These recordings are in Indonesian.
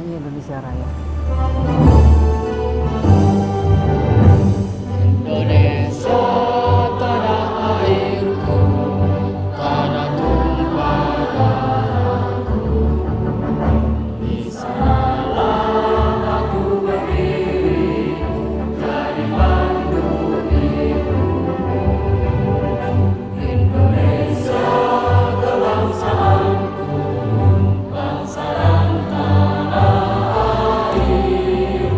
nyanyi Indonesia Raya. Indonesia tanah airku, tanah tumpah darahku. Di sanalah aku berdiri, jadi pandu hidup. Indonesia kebangsaanku, bangsa dan tanah air.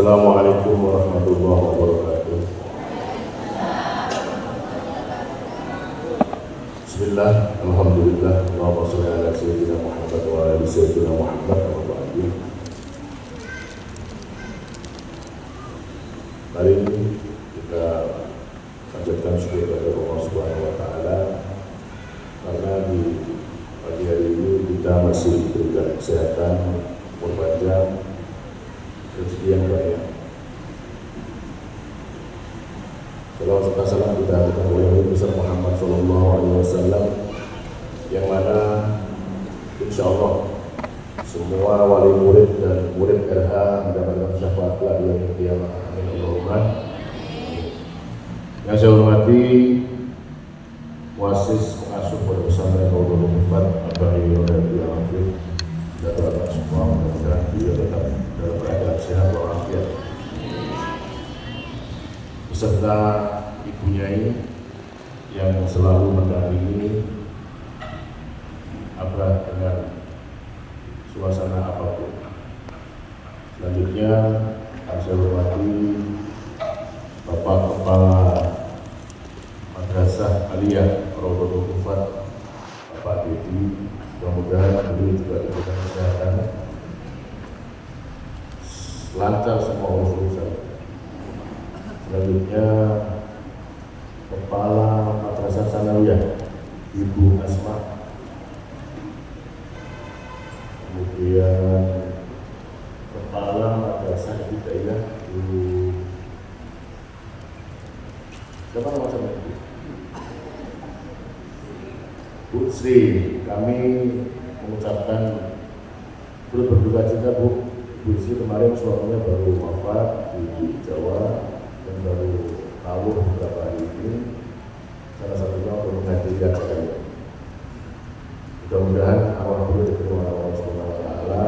Assalamualaikum warahmatullahi wabarakatuh. Bismillah, alhamdulillah, Allahumma sholli ala sayyidina Muhammad wa ala ali sayyidina Muhammad wa ba'du. Hari ini kita panjatkan syukur kepada Allah Subhanahu wa taala karena di pagi hari ini kita masih diberikan kesehatan, umur panjang, rezeki yang banyak. Salawat serta salam kita aturkan oleh Nabi besar Muhammad Sallallahu Alaihi Wasallam, yang mana insya Allah semua wali murid dan murid RH mendapatkan syafaat yang kiamat. Amin Allahumma. Yang saya hormati wasis pengasuh Pondok Pesantren Nurul Mufat Abah Yodadi Al-Afif dan teman-teman semua, mudah-mudahan beliau tetap dalam keadaan sehat walafiat, beserta ibunya ini yang selalu mendampingi Abah dengan suasana apapun. Selanjutnya saya hormati Bapak Kepala Madrasah Aliyah Nurul Mufat Bapak Dedi, mudah-mudahan beliau juga diberikan kesehatan, lancar semua urusan. Selanjutnya Kepala Madrasah Sanawiyah Ibu Asma, kemudian Kepala Madrasah Hidayah Ibu siapa nama sama Ibu? Bu Sri. Kami mengucapkan turut berduka cita Bu Sri, kemarin suaminya baru wafat di Jawa dan baru rawuh beberapa hari ini, salah satunya untuk menghadiri acara ini. Mudah-mudahan arwah beliau diterima Allah Subhanahu wa taala,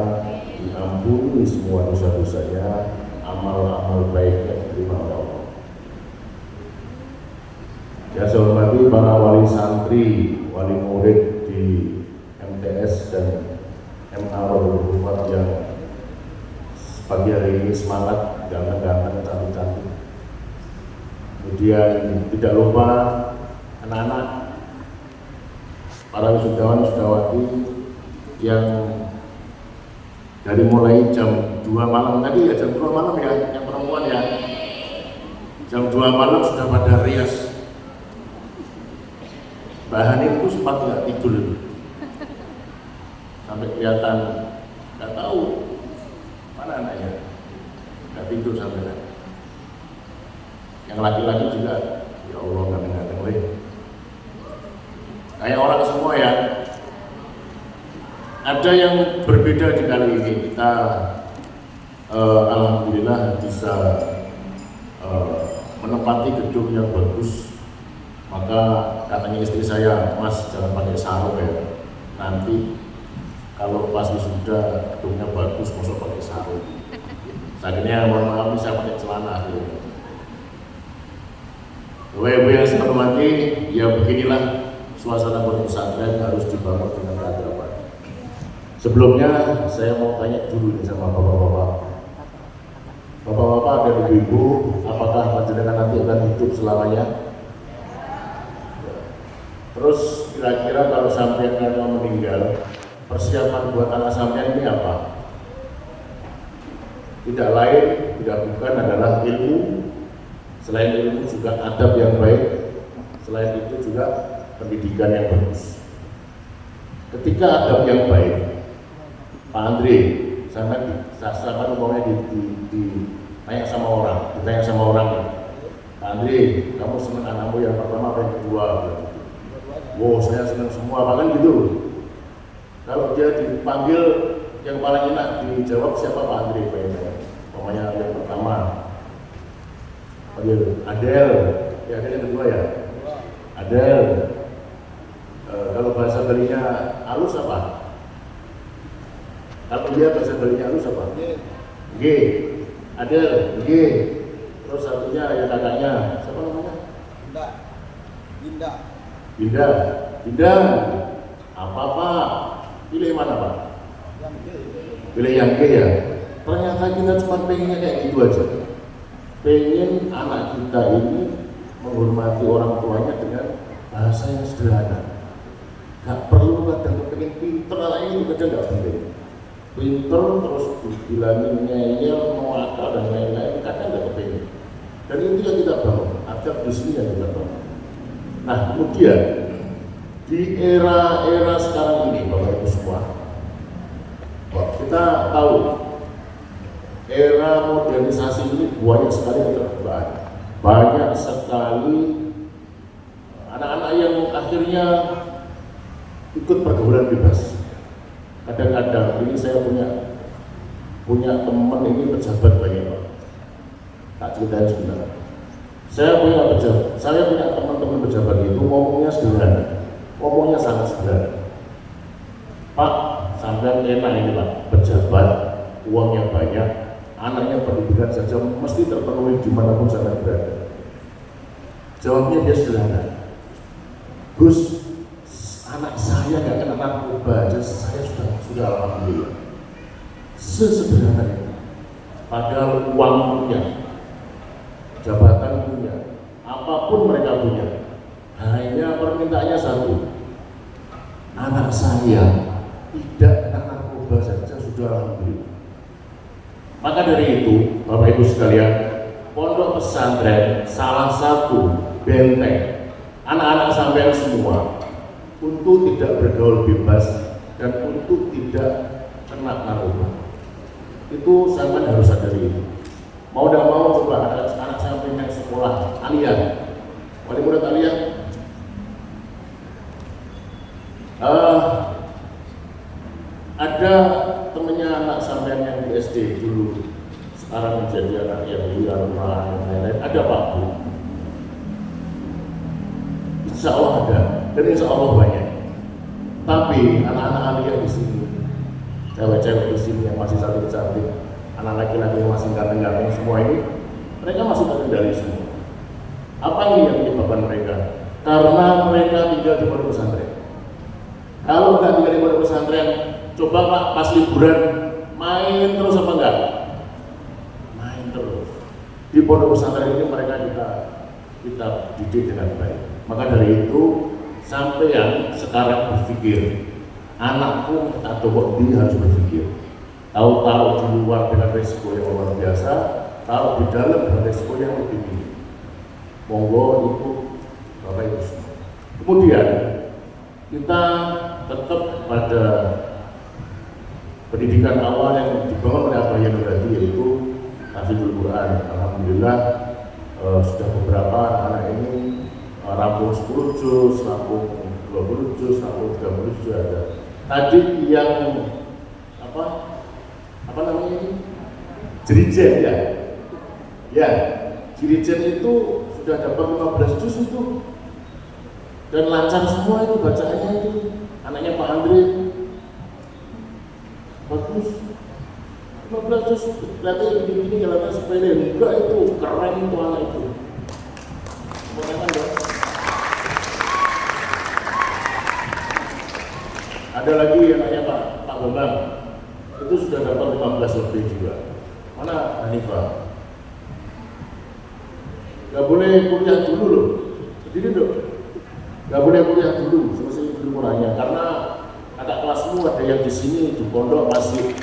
diampuni semua dosa-dosanya, amal-amal baiknya diterima oleh Allah. Yang saya hormati para wali santri, wali murid di MTS dan MA Nurul Mufat yang pagi hari ini semangat, ganteng-ganteng, cantik-cantik. Kemudian tidak lupa anak-anak, para wisudawan wisudawan yang dari mulai jam 2 malam tadi ya, jam 2 malam ya, yang perempuan ya, jam 2 malam sudah pada rias. Bahan itu sempat nggak tidur sampai kelihatan, nggak tahu mana anaknya, nggak tidur sampai tadi. Yang laki-laki juga, ya Allah, ganteng-ganteng lagi. Kayak orang semua ya. Ada yang berbeda di kali ini. Kita alhamdulillah bisa menempati gedung yang bagus. Maka katanya istri saya, Mas jangan pakai sarung ya, nanti kalau pas wisuda gedungnya bagus, masuk pakai sarung. Akhirnya mohon maaf bisa pakai celana gitu. Ibu yang saya hormati, ya beginilah suasana pondok pesantren harus dibangun dengan keakraban. Sebelumnya saya mau tanya dulu nih sama bapak-bapak. Bapak-bapak dan ibu-ibu, apakah panjenengan nanti akan hidup selamanya? Terus kira-kira kalau sampai kalian meninggal, persiapan buat anak sampean ini apa? Tidak lain, tidak bukan adalah ilmu. Selain ilmu juga adab yang baik. Selain itu juga pendidikan yang bagus. Ketika adab yang baik, Pak Andre, sama umumnya ditanya sama orang, Pak Andre, kamu senang anakmu yang pertama apa yang kedua? Wow, saya senang semua, bahkan gitu. Kalau dia dipanggil yang paling enak dijawab siapa, Pak Andre? Pokoknya yang pertama, Adel, ya Adel yang kedua ya. Adel. Kalau bahasa Balinya halus apa? Kalau dia bahasa Balinya halus apa? G. Adel, G. Terus satunya ya kakaknya, siapa namanya? Dinda. Apa Pak? Pilih mana Pak? Pilih yang G ya. Ternyata kita cuma pengennya kayak gitu aja. Pengen anak kita ini menghormati orang tuanya dengan bahasa yang sederhana. Gak perlu kadang pengen pinter, anaknya itu kadang gak penting. Pinter terus dibilangin ngeyel, mewakal dan lain-lain, kadang gak kepengen. Dan itu yang kita bangun, adab di sini yang kita bangun. Nah kemudian di era sekarang ini Bapak Ibu semua, kita tahu era modernisasi ini banyak sekali keterbukaan, banyak sekali anak-anak yang akhirnya ikut pergaulan bebas. Kadang-kadang ini saya punya teman ini pejabat banyak Pak. Tak ceritain sebentar. Saya punya teman-teman pejabat itu ngomongnya sederhana, ngomongnya sangat sederhana. Pak, sampai enak ini Pak, pejabat, uangnya banyak, anaknya pendidikan saja mesti terpenuhi dimanapun saya berada. Jawabnya dia sederhana, Gus, anak saya nggak kena narkoba aja, saya sudah alhamdulillah. Sesederhana itu. Padahal uang punya, jabatan punya, apapun mereka punya, hanya permintaannya satu, anak saya tidak kena narkoba saja sudah alhamdulillah. Maka dari itu, Bapak Ibu sekalian, pondok pesantren salah satu benteng anak-anak sampean semua untuk tidak bergaul bebas dan untuk tidak kena narkoba. Itu sampean harus sadari itu. Mau tidak mau coba anak sampean yang sekolah aliyah, wali murid aliyah, ada temennya anak sampean yang di SD dulu, sekarang menjadi anak yang di rumah dan lain-lain. Ada Pak Bu? Insya Allah ada, dan insya Allah banyak. Tapi anak-anak aliyah di sini, cewek-cewek di sini yang masih cantik-cantik, anak laki-laki yang masih ganteng-ganteng, semua ini mereka masih terkendali semua. Apa ini yang menyebabkan mereka? Karena mereka tinggal di pondok pesantren. Kalau nggak tinggal di pondok pesantren, coba Pak pas liburan main terus apa enggak? Main terus. Di pondok pesantren ini mereka kita didik dengan baik. Maka dari itu sampai yang sekarang berpikir, anakku atau dia harus berpikir, tahu di luar dengan resiko yang luar biasa, tahu di dalam dengan resiko yang lebih tinggi. Monggo itu Bapak Ibu. Kemudian kita tetap pada pendidikan awal yang dibangun oleh Abah Yanur tadi, yaitu Hafizul Quran. Alhamdulillah sudah beberapa anak-anak ini rampung 10 juz, rampung 20 juz, rampung 30 juz ada. Tadi yang apa namanya ini? Jirijen ya? Ya, Jirijen itu sudah dapat 15 juz itu. Dan lancar semua itu bacaannya itu. Anaknya Pak Andre bagus. 15 juz, berarti ini jalannya sepele. Enggak, itu keren itu anak itu. Ada lagi anaknya Pak Bambang, itu sudah dapat 15 lebih juga. Mana Hanifah? Gak boleh kuliah dulu loh, berdiri dong. Gak boleh kuliah dulu, selesai dulu kurangnya. Karena kakak kelasmu ada yang di sini di pondok masih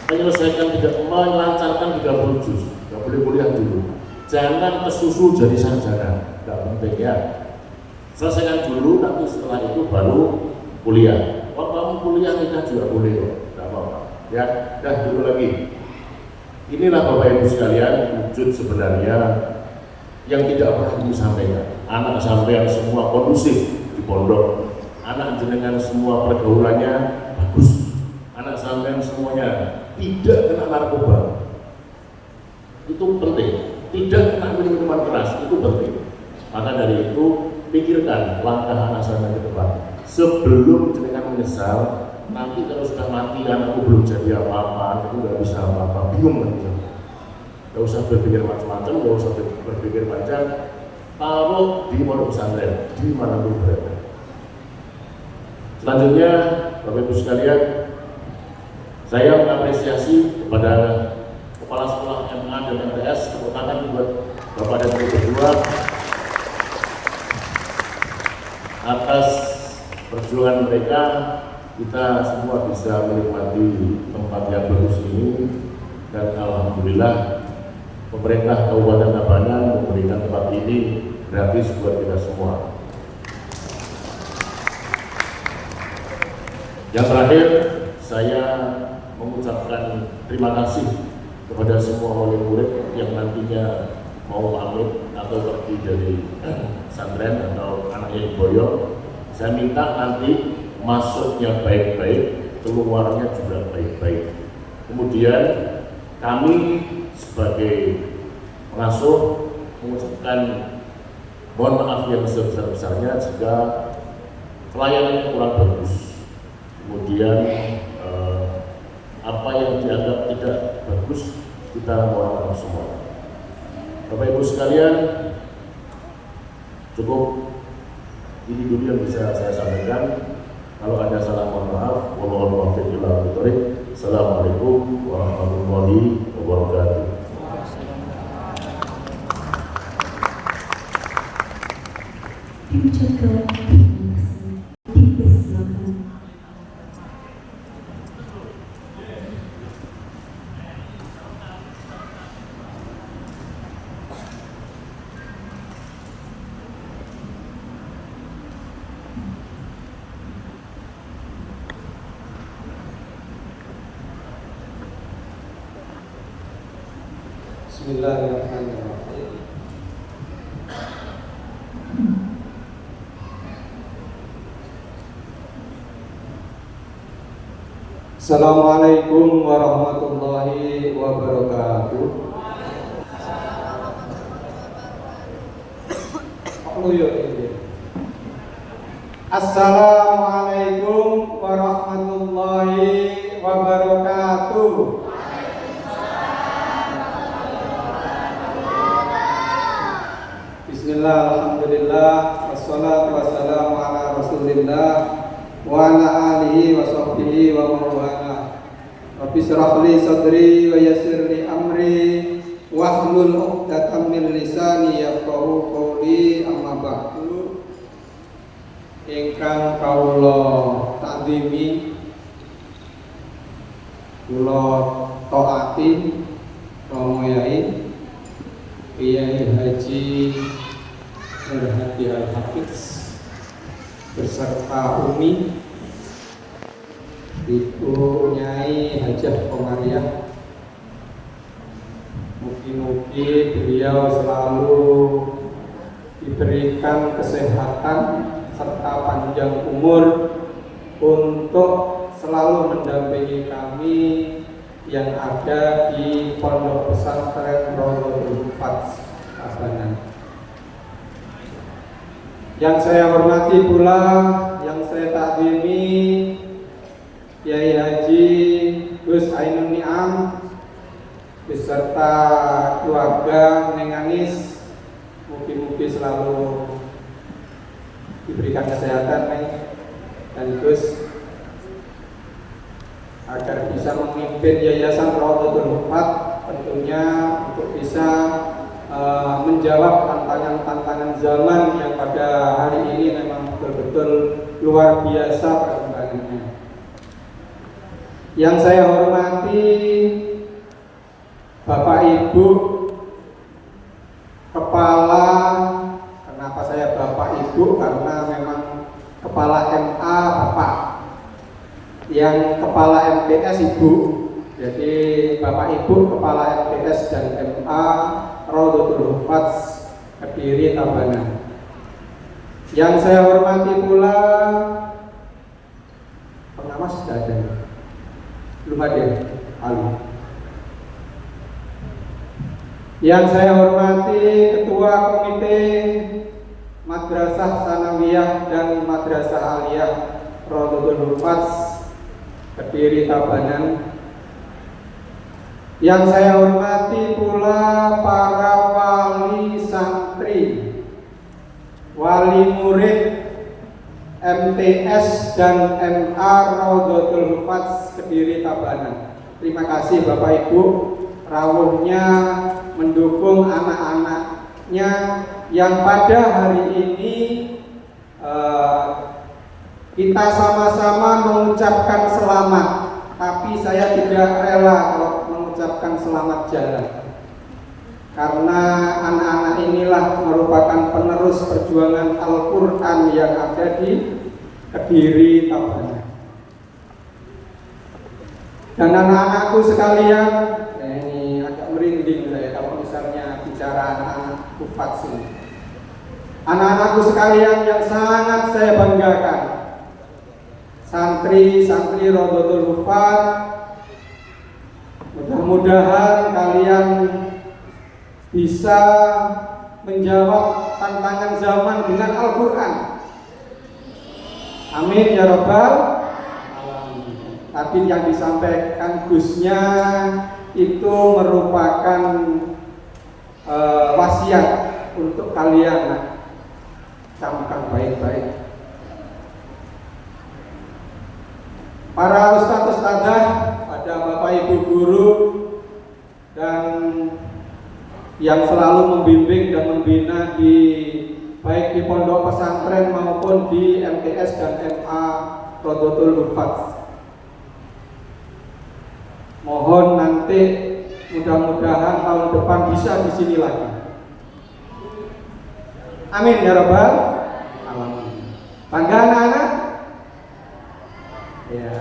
menyelesaikan melancarkan 30 juz. Gak boleh kuliah dulu. Jangan kesusu jadi sarjana, gak penting ya. Selesaikan dulu, nanti setelah itu baru kuliah. Kalau kamu kuliah nikah juga boleh kok, gak apa-apa. Ya, dah dulu lagi. Inilah Bapak Ibu sekalian wujud sebenarnya yang tidak pernah disampaikan. Anak sampean semua kondusif di pondok, anak jenengan semua pergaulannya bagus, anak sampean semuanya tidak kena narkoba. Itu penting. Tidak kena minuman keras, itu penting. Maka dari itu pikirkan langkah anak sampean ke depan. Sebelum jenengan menyesal, nanti kalau sudah mati anakku belum jadi apa-apa, aku nggak bisa apa-apa, bingung nanti. Nggak usah berpikir macam-macam, nggak usah berpikir panjang. Taruh di pondok pesantren, di mana pun berada. Selanjutnya Bapak Ibu sekalian, saya mengapresiasi kepada Kepala Sekolah MA dan MTS, tepuk tangan buat Bapak dan Ibu berdua atas perjuangan mereka. Kita semua bisa menikmati tempat yang bagus ini, dan alhamdulillah pemerintah Kabupaten Tabanan memberikan tempat ini gratis buat kita semua. Yang terakhir, saya mengucapkan terima kasih kepada semua wali murid yang nantinya mau pamit atau pergi dari pesantren atau anaknya boyong. Saya minta nanti masuknya baik-baik, keluarnya juga baik-baik. Kemudian kami sebagai pengasuh mengucapkan mohon maaf yang sebesar-besarnya jika pelayanannya kurang bagus. Kemudian apa yang dianggap tidak bagus kita mohon maaf semua. Bapak Ibu sekalian, cukup ini dulu yang bisa saya sampaikan. Kalau ada salah mohon maaf. Wallahu a'lam bishawab. Assalamualaikum warahmatullahi wabarakatuh. Bismillahirrahmanirrahim. Assalamualaikum warahmatullahi wabarakatuh. Assalamualaikum warahmatullahi wabarakatuh. Bismillah, alhamdulillah, wassalatu wassalamu ala rasulillah wa ala alihi wa sahbihi wa mawala. Rabbi shrah li sadri wa yassir li amri wahlul 'uqdatam min lisani yafqahu qawli, amma ba'du. Ingkang kawula ta'zimi, kula taati Romo Yai Kiai Haji Nurhadi Al-Hafiz beserta Umi Ibu Nyai Hajah Komariah. Mugi-mugi beliau selalu diberikan kesehatan serta panjang umur untuk selalu mendampingi kami yang ada di Pondok Pesantren Rodotul Hufaz Tabanan. Yang saya hormati pula, yang saya takdimi, Kiai Haji Gus Ainun Ni'am beserta keluarga Nenganis. Mugi-mugi selalu diberikan kesehatan dan Gus agar bisa memimpin Yayasan Rodotul Hufaz, tentunya untuk bisa menjawab tantangan-tantangan zaman yang pada hari ini memang betul-betul luar biasa perkembangannya. Yang saya hormati Bapak Ibu Kepala, kenapa saya Bapak Ibu? Karena memang Kepala MA Bapak, yang Kepala MTS Ibu. Jadi Bapak Ibu Kepala MTS dan MA Rodotul Hufaz Kediri Tabanan. Yang saya hormati pula pengawas sudah ada, belum ada, Ali. Yang saya hormati Ketua Komite Madrasah Sanawiyah dan Madrasah Aliyah Rodotul Hufaz Kediri Tabanan. Yang saya hormati pula para wali santri, wali murid MTS dan MA Raudhatul Hufaz Kediri Tabanan. Terima kasih Bapak Ibu rawuhnya mendukung anak-anaknya yang pada hari ini kita sama-sama mengucapkan selamat, tapi saya tidak rela kalau mengucapkan selamat jalan, karena anak-anak inilah merupakan penerus perjuangan Al-Quran yang ada di Kediri Tabanan. Dan anak-anakku sekalian, ini agak merinding saya kalau misalnya bicara anak-anak Hufaz ini. Anak-anakku sekalian yang sangat saya banggakan, santri-santri Raudhatul Hufaz, mudah-mudahan kalian bisa menjawab tantangan zaman dengan Al-Quran. Amin ya Rabbal alamin. Tadi yang disampaikan Gusnya itu merupakan wasiat untuk kalian camkan baik-baik. Para ustadz-ustadzah, ada Bapak Ibu guru dan yang selalu membimbing dan membina di baik di pondok pesantren maupun di MTS dan MA Raudhatul Hufaz. Mohon nanti mudah-mudahan tahun depan bisa di sini lagi. Amin ya Rabbal alamin. Bangga anak-anak? Ya.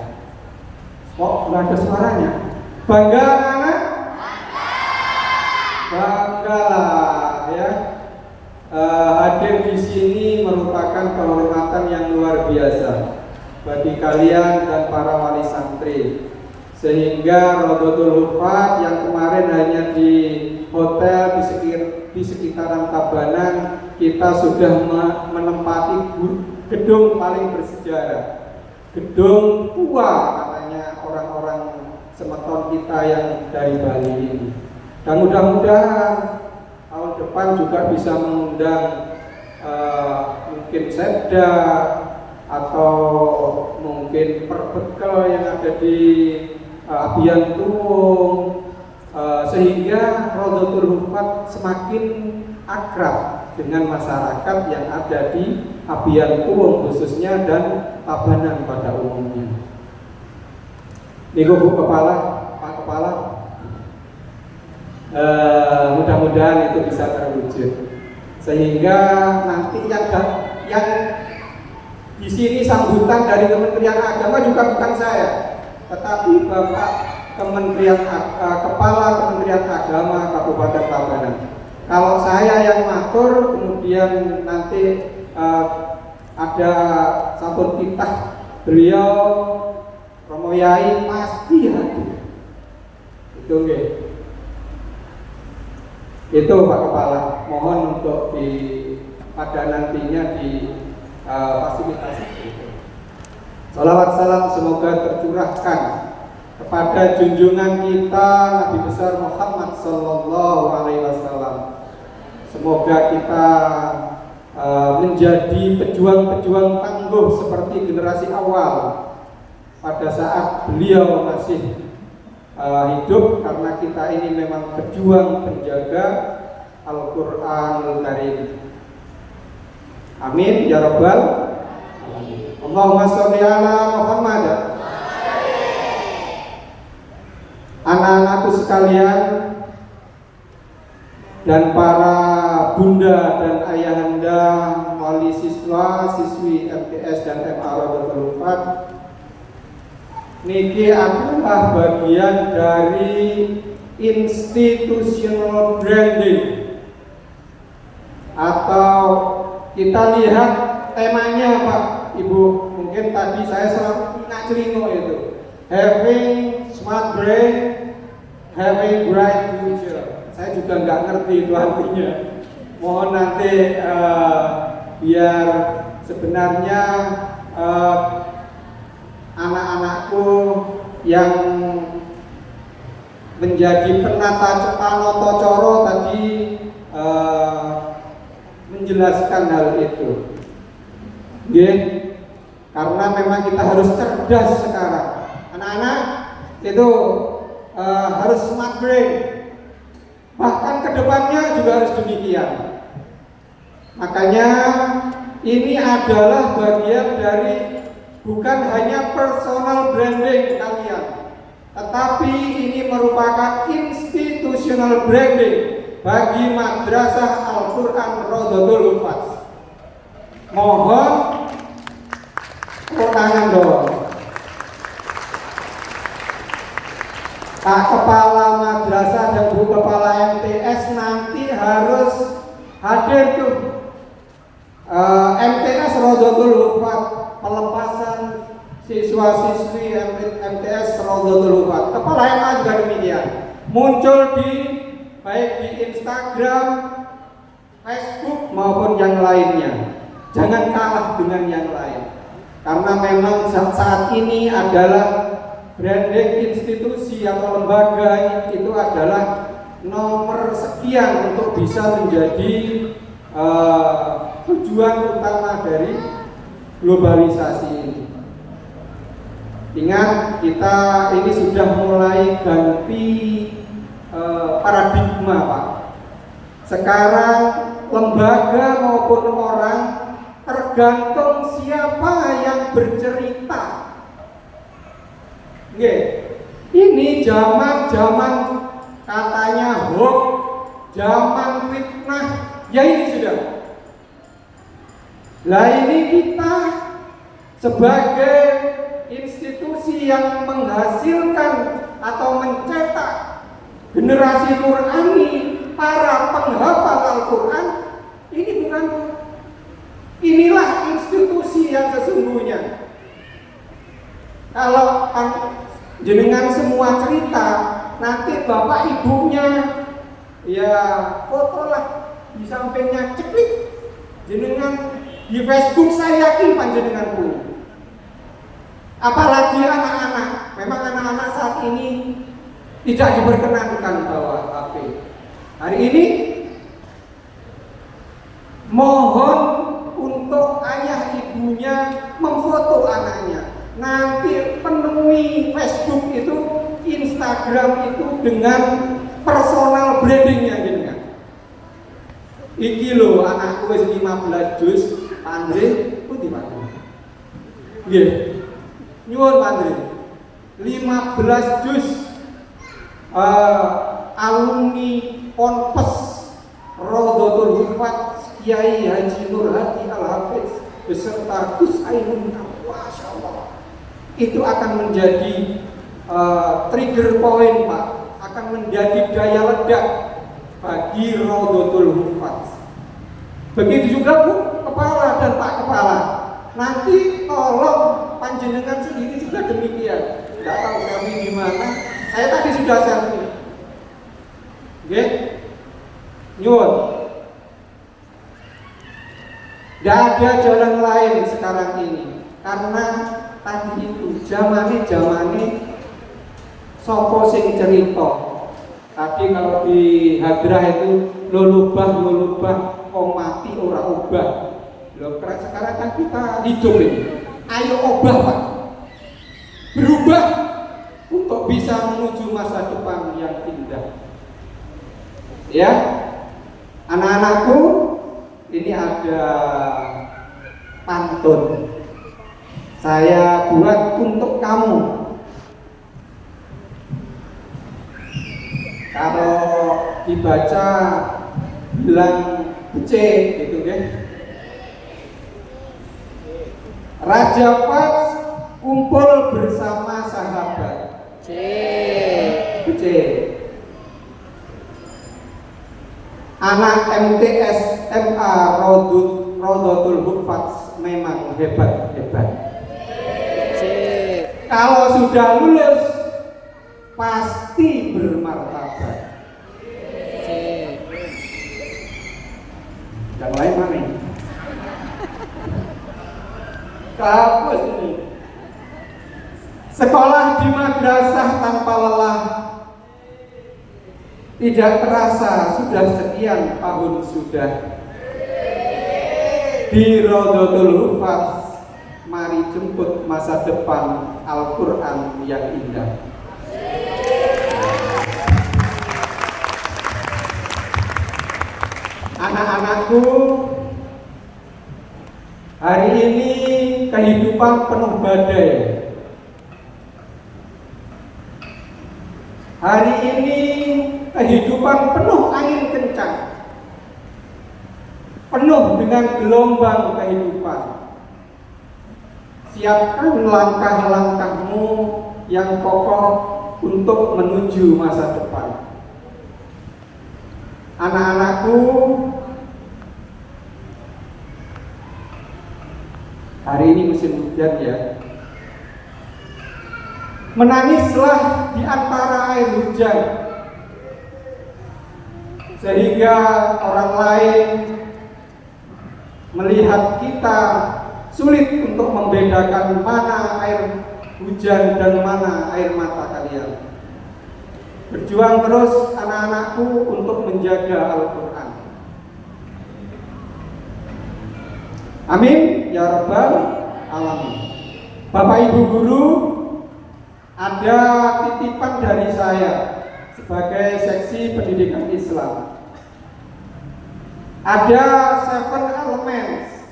Kok nggak ada suaranya? Bangga anak-anak? Banggalah ya. Hadir di sini merupakan kehormatan yang luar biasa bagi kalian dan para wali santri, sehingga Raudhatul Hufaz yang kemarin hanya di hotel di sekitaran Tabanan, kita sudah menempati gedung paling bersejarah, gedung tua katanya orang-orang semeton kita yang dari Bali ini. Dan mudah-mudahan tahun depan juga bisa mengundang mungkin Setda atau mungkin Perbekel yang ada di Abian Tuwung, sehingga Raudhatul Hufaz semakin akrab dengan masyarakat yang ada di Abian Tuwung khususnya dan Tabanan pada umumnya. Niku Bu Kepala, Pak Kepala, mudah-mudahan itu bisa terwujud, sehingga nanti yang di sini sambutan dari Kementerian Agama juga bukan saya, tetapi Bapak Kepala Kementerian Agama Kabupaten Tabanan. Kalau saya yang matur, kemudian nanti ada sabun titah beliau Romo Yai pasti hadir. Itu nggih. Itu Pak Kepala, mohon untuk pada nantinya di fasilitasi. Salawat salam semoga tercurahkan kepada junjungan kita Nabi besar Muhammad Sallallahu Alaihi Wasallam. Semoga kita menjadi pejuang-pejuang tangguh seperti generasi awal pada saat beliau masih hidup, karena kita ini memang pejuang penjaga Al-Quranul Karim. Amin ya Rabbal alamin. Allahumma sholli ala Muhammad. Anak-anakku sekalian dan para bunda dan ayahanda wali siswa siswi MTS dan MA Raudhatul Hufaz, niki adalah bagian dari institutional branding, atau kita lihat temanya Pak Ibu, mungkin tadi saya selalu ngacringo itu, having smart brain, having bright future. Saya juga nggak ngerti itu artinya. Mohon nanti biar sebenarnya anak-anakku yang menjadi penata Panoto Coro tadi menjelaskan hal itu. Nggih, karena memang kita harus cerdas sekarang. Anak-anak itu harus smart brain, bahkan kedepannya juga harus demikian. Makanya ini adalah bagian dari bukan hanya personal branding kalian, tetapi ini merupakan institutional branding bagi Madrasah Al-Quran Rodotul Hufaz. Mohon tepuk tangan dong. Pak Kepala Madrasah dan Bu Kepala MTS nanti harus hadir tuh. MTS Rodotul Hufaz, pelepasan siswa-siswi MTS Rodotul Hufaz. Kepala MA juga demikian. Muncul baik di Instagram, Facebook maupun yang lainnya. Jangan kalah dengan yang lain. Karena memang saat ini adalah branding institusi atau lembaga itu adalah nomor sekian untuk bisa menjadi tujuan utama dari globalisasi ini. Ingat, kita ini sudah mulai ganti paradigma, Pak. Sekarang lembaga maupun orang tergantung siapa yang bercerita. Ini zaman katanya hoax, zaman fitnah, ya ini sudah. Lah ini kita sebagai institusi yang menghasilkan atau mencetak generasi Qurani, para penghafal Al-Quran, ini bukan, inilah institusi yang sesungguhnya. Kalau jenengan semua cerita, nanti bapak ibunya ya foto lah di sampingnya ceklik. Jenengan di Facebook saya yakin panjenengan punya. Apalagi anak-anak, memang anak-anak saat ini tidak diperkenankan bawa HP. Hari ini mohon untuk ayah ibunya memfoto anaknya. Nanti penuhi Facebook itu, Instagram itu dengan personal brandingnya jenengan. Iki lho anakku wis 15 juz, Andre putih Pak. Nggih. Nyuwun Pak Andre. 15 juz alumni Ponpes Rodotul Hufaz Kiai Haji Nur Hadi Al-Hafiz beserta Gus Ainun, Masya Allah. Itu akan menjadi trigger point, Pak, akan menjadi daya ledak bagi Rodotul Hufaz. Begitu juga Bu Kepala dan Pak Kepala. Nanti tolong panjenengan sendiri juga demikian. Tidak tahu kami di mana. Saya tadi sudah selfie. Oke? Nyuwun. Tidak ada jalan lain sekarang ini. Karena tadi itu zamane sopo sing cerita. Tadi kalau di hadrah itu lulubah kok mati ora ubah. Loh, sekarang kan kita hidup ini. Ayo ubah, Pak. Berubah untuk bisa menuju masa depan yang indah. Ya. Anak-anakku, ini ada pantun. Saya buat untuk kamu. Kalau dibaca bilang bece gitu kan. Raja Fats kumpul bersama sahabat. Bece. Anak MTS MA Rodotul Hufaz memang hebat. Kalau sudah lulus pasti bermartabat. Yang lain mana? Kampus ini. Sekolah di madrasah tanpa lelah. Tidak terasa sudah sekian tahun sudah. Di Rodotul Hufaz mari jemput masa depan Al-Quran yang indah. Anak-anakku, hari ini kehidupan penuh badai. Hari ini kehidupan penuh angin kencang, penuh dengan gelombang kehidupan. Siapkan langkah-langkahmu yang kokoh untuk menuju masa depan. Anak-anakku, hari ini musim hujan ya. Menangislah di antara air hujan, sehingga orang lain melihat kita sulit untuk membedakan mana air hujan dan mana air mata kalian. Berjuang terus anak-anakku untuk menjaga Al-Quran. Amin ya rabbal alamin. Bapak Ibu guru, ada titipan dari saya sebagai seksi pendidikan Islam. Ada 7 elements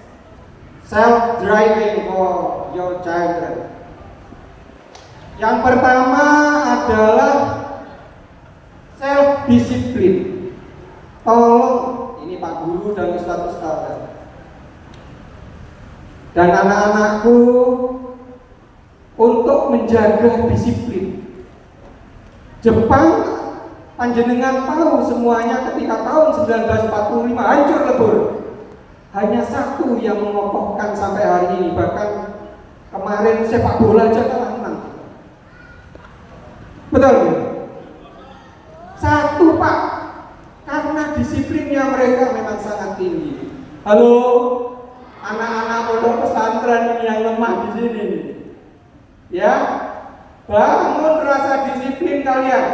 self-driving for your children. Yang pertama adalah self-discipline. Tolong, ini Pak Guru dan Ustaz-Ustaz dan anak-anakku, untuk menjaga disiplin. Jepang, panjenengan tahu semuanya ketika tahun 1945 hancur lebur. Hanya satu yang mengokohkan sampai hari ini. Bahkan kemarin sepak bola aja kalah menang. Betul? Satu Pak, karena disiplinnya mereka memang sangat tinggi. Halo, anak-anak pondok pesantren ini yang lemah di sini. Ya, bangun rasa disiplin kalian.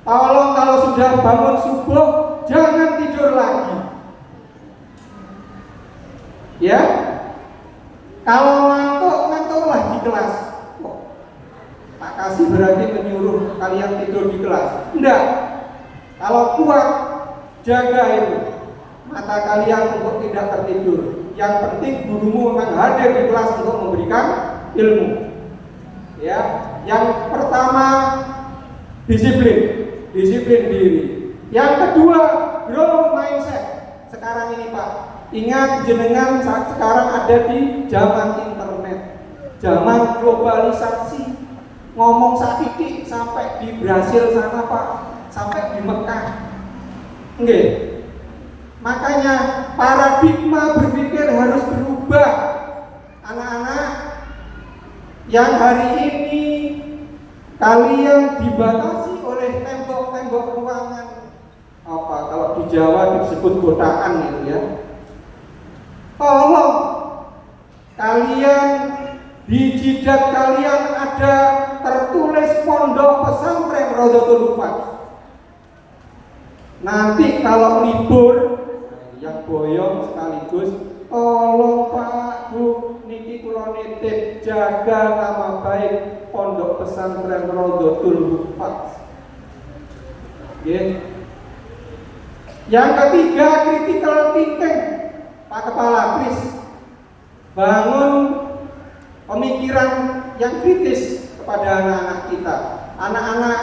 Tolong kalau sudah bangun subuh, jangan tidur lagi. Ya, kalau ngantuk-ngantuklah di kelas. Tak kasih berarti menyuruh kalian tidur di kelas. Enggak. Kalau kuat, jaga itu mata kalian untuk tidak tertidur. Yang penting gurumu memang hadir di kelas untuk memberikan ilmu. Ya, yang pertama disiplin diri. Yang kedua, growth mindset. Sekarang ini Pak, ingat jenengan saat sekarang ada di zaman internet, zaman globalisasi. Ngomong sakitik sampai di Brasil sana Pak, sampai di Mekah. Nggih. Makanya paradigma berpikir harus berubah. Anak-anak yang hari ini kalian dibatasi oleh tembok-tembok ruangan, apa kalau di Jawa disebut gotaan gitu ya. Tolong kalian, di jidat kalian ada tertulis Pondok Pesantren Rodotul Hufaz. Nanti kalau libur yang boyong sekaligus, tolong Pak Bu, niki kula nitip jaga nama baik Pondok Pesantren Rodotul Hufaz. Yang ketiga, critical thinking. Pak Kepala, please bangun pemikiran yang kritis kepada anak-anak kita. Anak-anak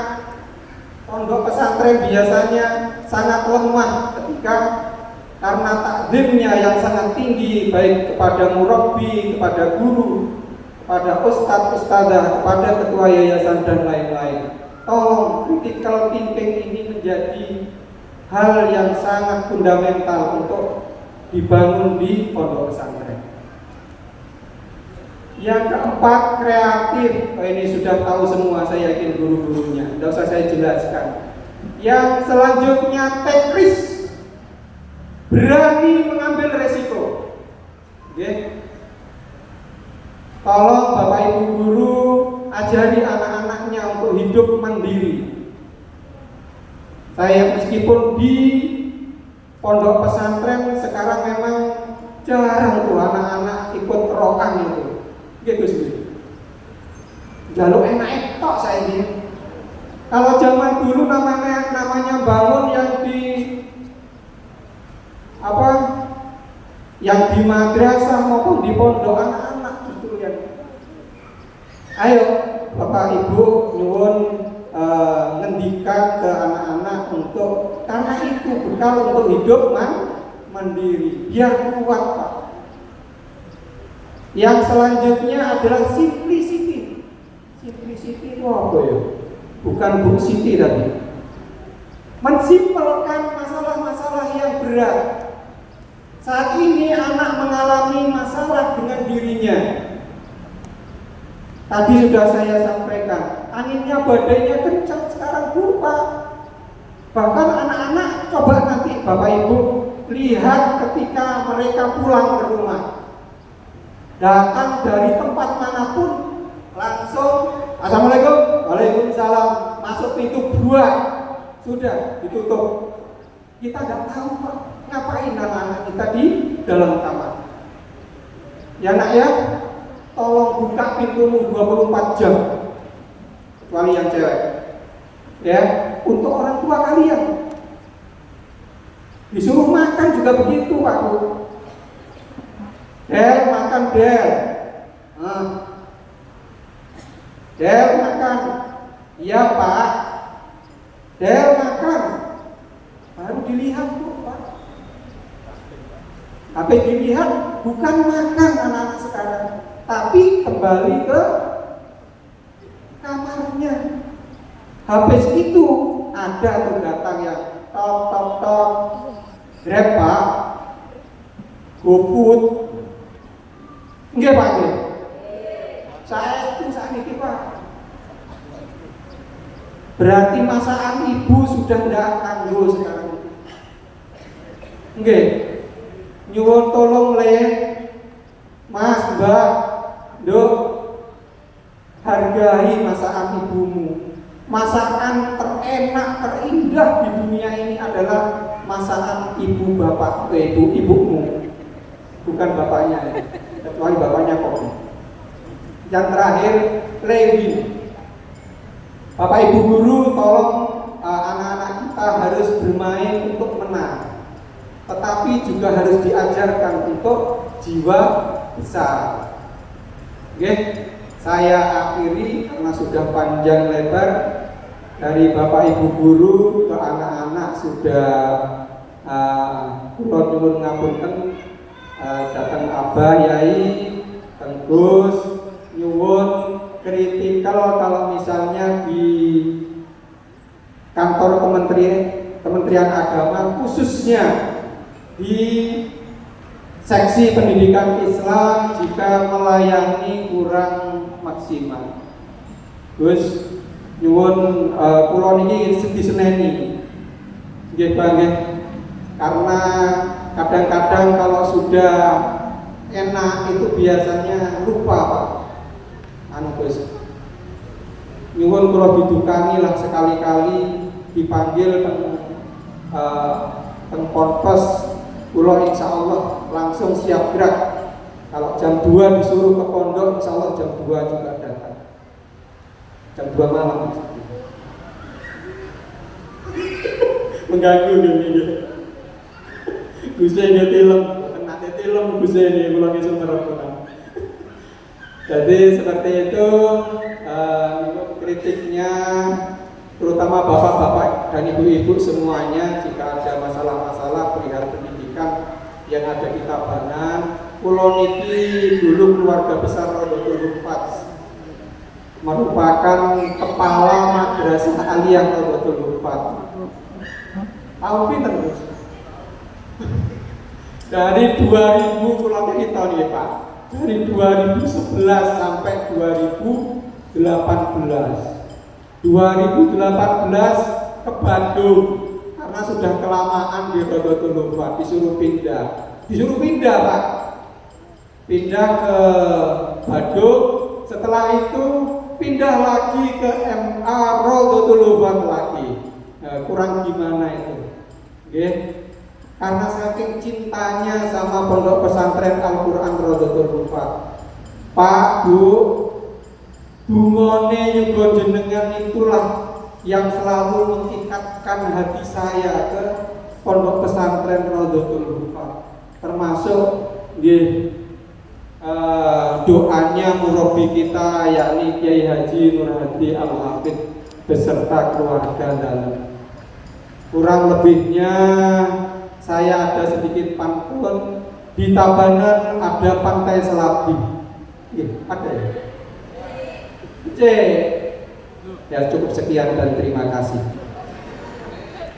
pondok pesantren biasanya sangat lemah ketika karena takzimnya yang sangat tinggi, baik kepada murabbi, kepada guru, kepada ustadz-ustadzah, kepada ketua yayasan dan lain-lain. Tolong critical thinking ini menjadi hal yang sangat fundamental untuk dibangun di pondok pesantren. Yang keempat, kreatif. Ini sudah tahu semua, saya yakin guru-gurunya, tidak usah saya jelaskan. Yang selanjutnya, take risk, berani mengambil resiko. Tolong Bapak Ibu guru ajari anak-anaknya untuk hidup mandiri. Saya meskipun di pondok pesantren sekarang memang jarang tuh anak-anak ikut roah Nggih Gus. Jaluk enak tok saiki. Kalau zaman dulu namanya bangun yang di apa? Yang di madrasah maupun di pondok anak-anak justru yang ayo Bapak Ibu nyuwun ngendikan ke anak-anak untuk karena itu bekal untuk hidup mandiri biar kuat Pak. Yang selanjutnya adalah simplicity. Simplicity itu apa ya? Bukan book city tadi. Mensimpelkan masalah-masalah yang berat. Saat ini anak mengalami masalah dengan dirinya. Tadi sudah saya sampaikan, anginnya badainya kencang sekarang Pak. Bahkan anak-anak coba nanti Bapak Ibu lihat ketika mereka pulang ke rumah. Datang dari tempat manapun langsung Assalamualaikum, Waalaikumsalam, masuk pintu buat sudah ditutup. Kita nggak tahu Pak, ngapain anak-anak kita di dalam kamar. Ya nak ya, tolong buka pintumu 24 jam, kecuali yang cewek. Ya, untuk orang tua kalian. Disuruh makan juga begitu Pak Bu. Del makan Del. Del makan. Iya Pak. Del makan. Baru dilihat Bu Pak. Tapi dilihat bukan makan anak-anak sekarang, tapi kembali ke kamarnya. Habis itu ada tuh datang yang tok Grab Pak, GoFood. Nggih Pak nggih. Saya itu saat ini Pak. Berarti masakan ibu sudah tidak kanggo sekarang. Nggih. Nyuwun tolong le Mas, Mbak, Dok, hargai masakan ibumu. Masakan terenak, terindah di dunia ini adalah masakan ibu bapak, ibumu, bukan bapaknya, kecuali bapaknya kopi. Yang terakhir, Lewi. Bapak Ibu guru, tolong anak-anak kita harus bermain untuk menang, tetapi juga harus diajarkan untuk jiwa besar. Oke, saya akhiri karena sudah panjang lebar. Dari Bapak Ibu guru ke anak-anak sudah kula nyuwun ngapunten, datang Abah Yai Tenggus nyuwun kritikal kalau misalnya di kantor Kementerian Agama khususnya di seksi pendidikan Islam jika melayani kurang maksimal. Gus nyuwun kula niki diseneni. Nggih Pak nggih. Karena kadang-kadang kalau sudah enak itu biasanya lupa Pak. Gus. Nyuwun kula didukani lah sekali-kali dipanggil teng Ponpes, kula insyaallah langsung siap gerak. Kalau jam 2 disuruh ke pondok, insyaallah jam 2 juga datang. Jam 2 malam mengganggu gini. Gusnya ini film, kena film Gusnya ini pulang ke Sumerep. Jadi seperti itu kritiknya, terutama bapak-bapak dan ibu-ibu semuanya. Jika ada masalah-masalah perihal pendidikan yang ada di Tabanan, kulo niki dulu keluarga besar Rodotul Hufaz, merupakan kepala madrasah aliyah Rodotul Hufaz. Tahun pinten Gus? Dari 2000 kula cerita nih Pak. Dari 2011 sampai 2018. 2018 ke Bandung karena sudah kelamaan di Rodotul Hufaz, disuruh pindah Pak. Pindah ke Bandung. Setelah itu pindah lagi ke MA Rodotul Hufaz lagi. Kurang gimana itu? Nggih. Karena saking cintanya sama pondok pesantren Al-Quran Rodotul Hufaz. Pak, Bu, bungone juga jenengan itulah yang selalu mengikatkan hati saya ke Pondok Pesantren Raudhatul Hufaz, termasuk doanya murabi kita yakni Kiai Haji Nur Hadi Al-Hafidh beserta keluarga dalam. Kurang lebihnya saya ada sedikit pantun. Di Tabanan ada Pantai Selabi. Ada ya? Ya cukup sekian dan terima kasih.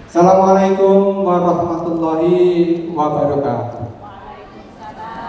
Assalamualaikum warahmatullahi wabarakatuh.